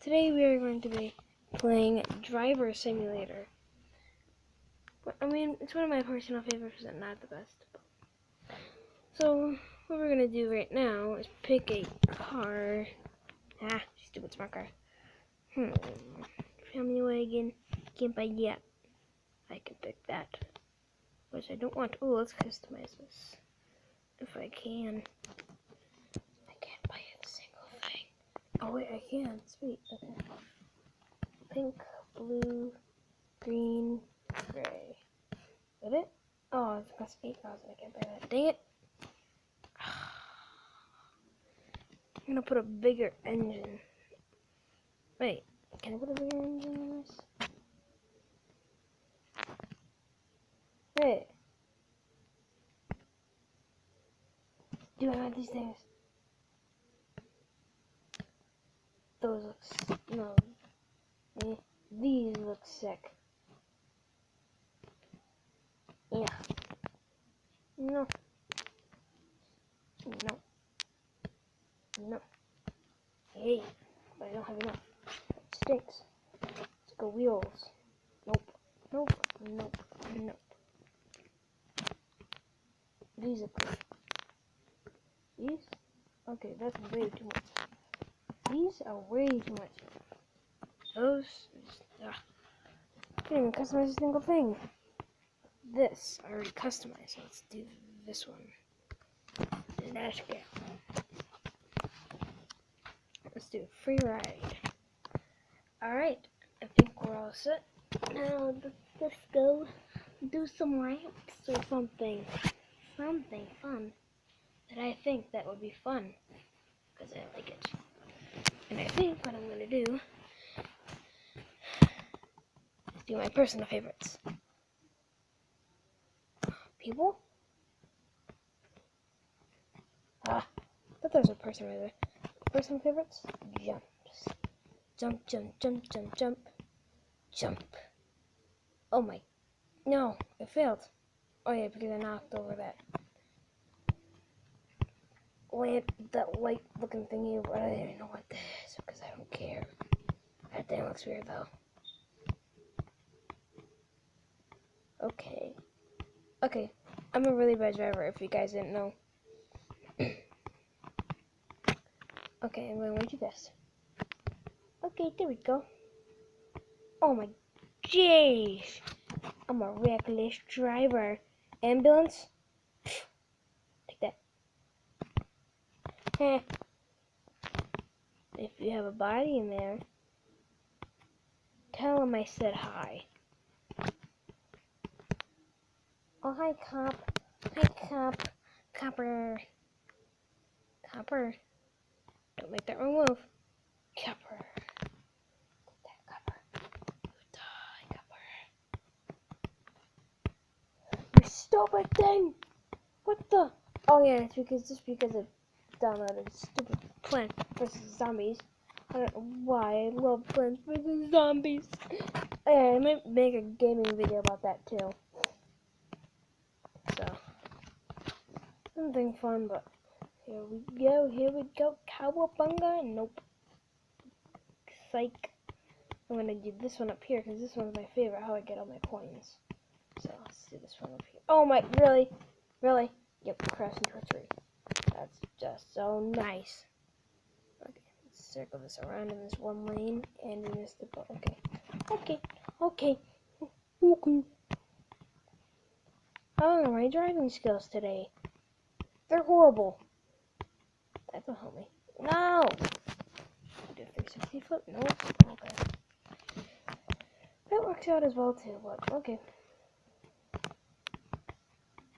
Today we are going to be playing Driver Simulator. I mean, it's one of my personal favorites and not the best. So, what we're going to do right now is pick a car. Stupid smart car. Family wagon. Can't buy yet. I can pick that. Which I don't want. Oh, let's customize this. If I can. I can't buy a single thing. Oh wait, I can. Sweet. Okay. Pink, blue, green, gray. Is that it? Oh, it's cost 8,000. I can't buy that. Dang it. I'm gonna put a bigger engine. Wait, can I put a bigger engine in this? Wait. Do I want these things? Those look no. These look sick. Yeah. No. No. No. Hey, but I don't have enough. It stinks. Let's go wheels. Nope. Nope. Nope. Nope. These are cool. These? Okay, that's way too much. These are way too much. Those? I can't even customize a single thing. This, I already customized, so let's do this one. Dash cam. Let's do a free ride. Alright, I think we're all set. Now, let's go do some ramps or something. Something fun. That I think that would be fun. Because I like it. And I think what I'm going to do is do my personal favorites. People? But there's a person right there. Personal favorites? Jumps. Jump, jump, jump, jump, jump. Jump. Oh my. No, it failed. Oh yeah, because I knocked over that white looking thingy. But I don't even know what that is because I don't care. That thing looks weird though. Okay. I'm a really bad driver if you guys didn't know. Okay, I'm going way too fast. Okay, there we go. Oh my jeez. I'm a reckless driver. Ambulance? Take that. Heh. If you have a body in there, tell him I said hi. Oh, hi, cop. Hi, cop. Copper. Copper. Don't make that wrong move. Copper. Take that, copper. You die, copper. You stupid thing! What the? Oh yeah, it's just because I downloaded stupid Plants vs. Zombies. I don't know why I love Plants vs. Zombies. Yeah, I might make a gaming video about that too. So, something fun, but here we go. Cowabunga? Nope. Psych. I'm gonna do this one up here because this one's my favorite, how I get all my coins. So, let's do this one up here. Oh my, really? Really? Yep, crash into a tree. That's just so nice. Okay, let's circle this around in this one lane, and we missed the ball. Okay. How are my driving skills today? They're horrible. That don't help me. No! Do 360 flip? Nope. Okay. That works out as well too, but okay.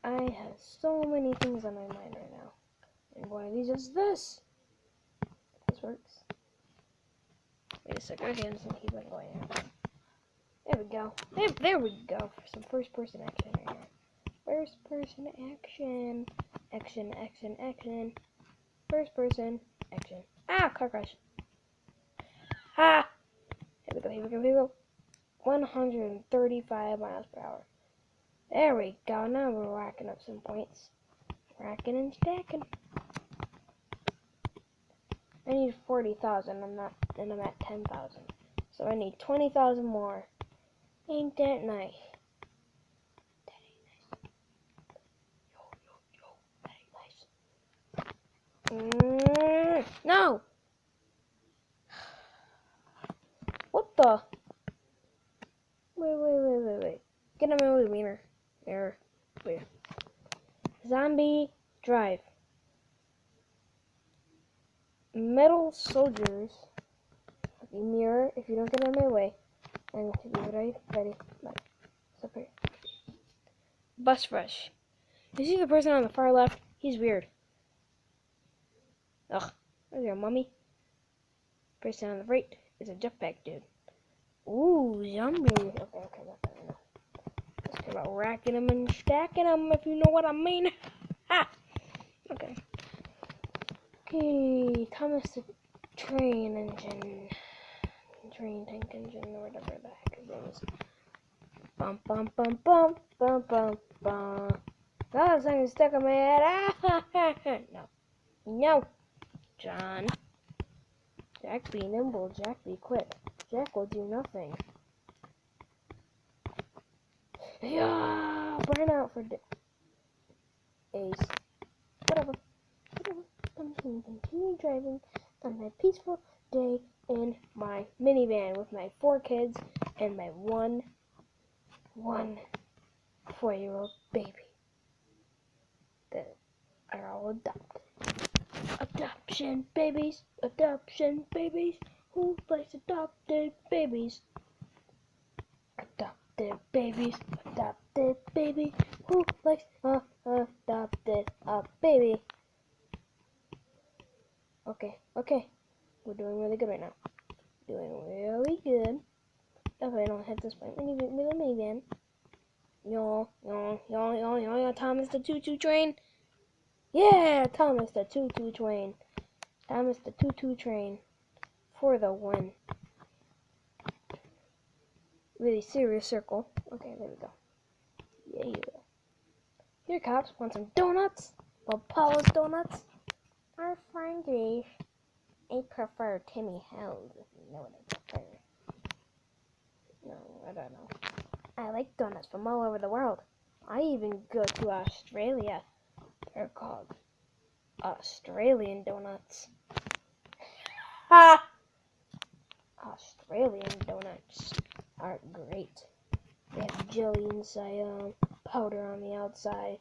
I have so many things on my mind right now. And one of these is this. This works. Wait a second. Okay, I'm just gonna keep on going here. There we go. There we go. For some first person action right here. First person action. Action. First person action. Ah, car crash. Ah! Here we go. 135 miles per hour. There we go. Now we're racking up some points. Racking and stacking. I need 40,000. I'm at 10,000. So I need 20,000 more. Ain't that nice? No! What the? Wait. Get out of my way, wiener. There. Wait. Zombie drive. Metal soldiers. Okay, mirror, if you don't get out of my way. I'm going to be ready. Like, stop here. Bus rush. You see the person on the far left? He's weird. Ugh. There's your mummy. Person on the right is a jetpack dude. Ooh, zombie. Okay, that's better enough. Let's talk about racking them and stacking them, if you know what I mean. Ha! Okay. Okay, Thomas the train engine. Train tank engine, or whatever the heck his name is. Bum bum bum bum bum bum bum. Oh, something stuck in my head. No, John. Jack be nimble, Jack be quick. Jack will do nothing. Yeah, burn out for days. Whatever. I'm going to continue driving on my peaceful day in my minivan with my 4 kids and my one 4-year-old baby that are all adopted. Adoption babies. Who likes adopted babies? Adopted babies. Who likes adopted a baby? Okay. We're doing really good right now. Doing really good. Okay, I don't have to spend minivan. Yo, Thomas the choo-choo train. Yeah, Thomas the choo-choo train. Thomas the choo-choo train. For the win. Really serious circle. Okay, there we go. Yeah. Here, cops, want some donuts? Well, Paula's donuts? Or Frankie's? I prefer Timmy Hell's, if you know what I prefer. No, I don't know. I like donuts from all over the world. I even go to Australia. They're called Australian donuts. Ha! Australian donuts are great. They have jelly inside, powder on the outside.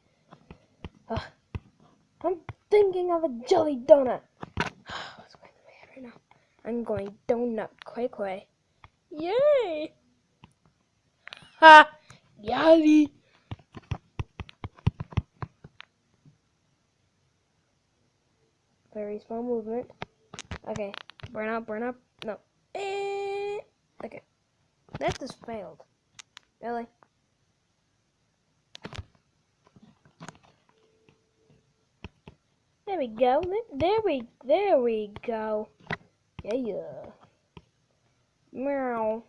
I'm thinking of a jelly donut. What's going through my head right now? I'm going donut quay. Yay! Ha! Yummy! Very small movement. Okay. Burn up. No. Okay. That just failed. Really? There we go. There we go. Yeah. Meow.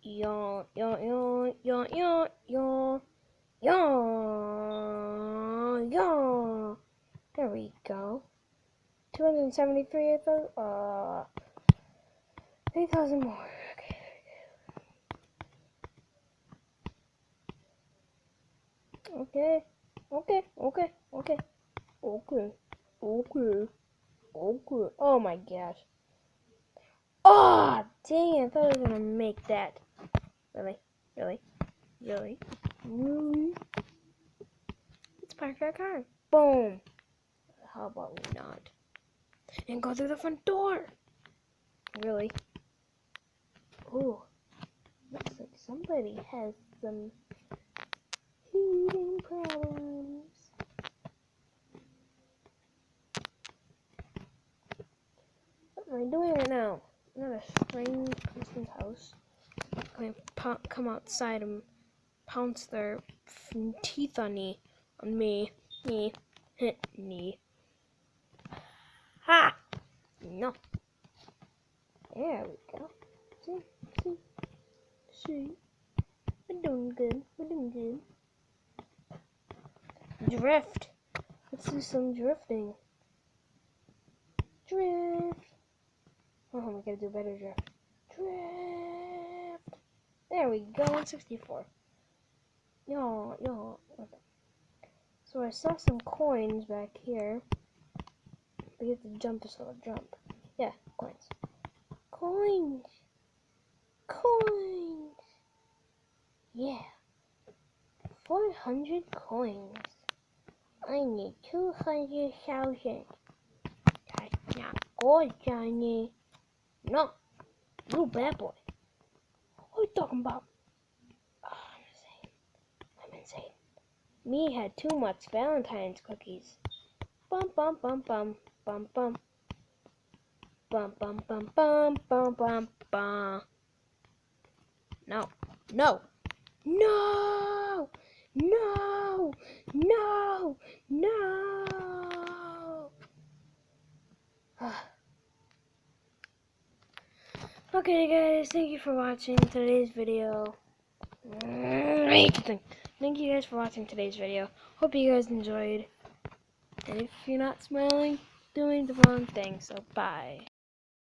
Yawn. There we go. 273 of those. 3,000 more. Okay. Oh my gosh. Oh, dang it. I thought I was going to make that. Really? Let's park our car. Boom. How about we not? And go through the front door. Really? Ooh. Looks like somebody has some heating problems. What am I doing right now? I'm at a strange person's house. I'm gonna come outside and pounce their teeth on me. Ha! No. There we go. See. We're doing good. Drift. Let's do some drifting. Drift. Oh, we gotta do better drift. Drift. There we go, 164. Yo. Okay. So I saw some coins back here. We have to jump a slow jump. Yeah, coins. Coins. Coins. Yeah. 400 coins. I need 200,000. That's not good, Johnny. No, you bad boy. What are you talking about? Oh, I'm insane. Me had too much Valentine's cookies. Bum bum bum bum bum bum. Bum bum bum bum bum bum bum. No. No. No. No. No. No. Okay guys, thank you for watching today's video. Thank you guys for watching today's video. Hope you guys enjoyed. And if you're not smiling, doing the wrong thing. So bye.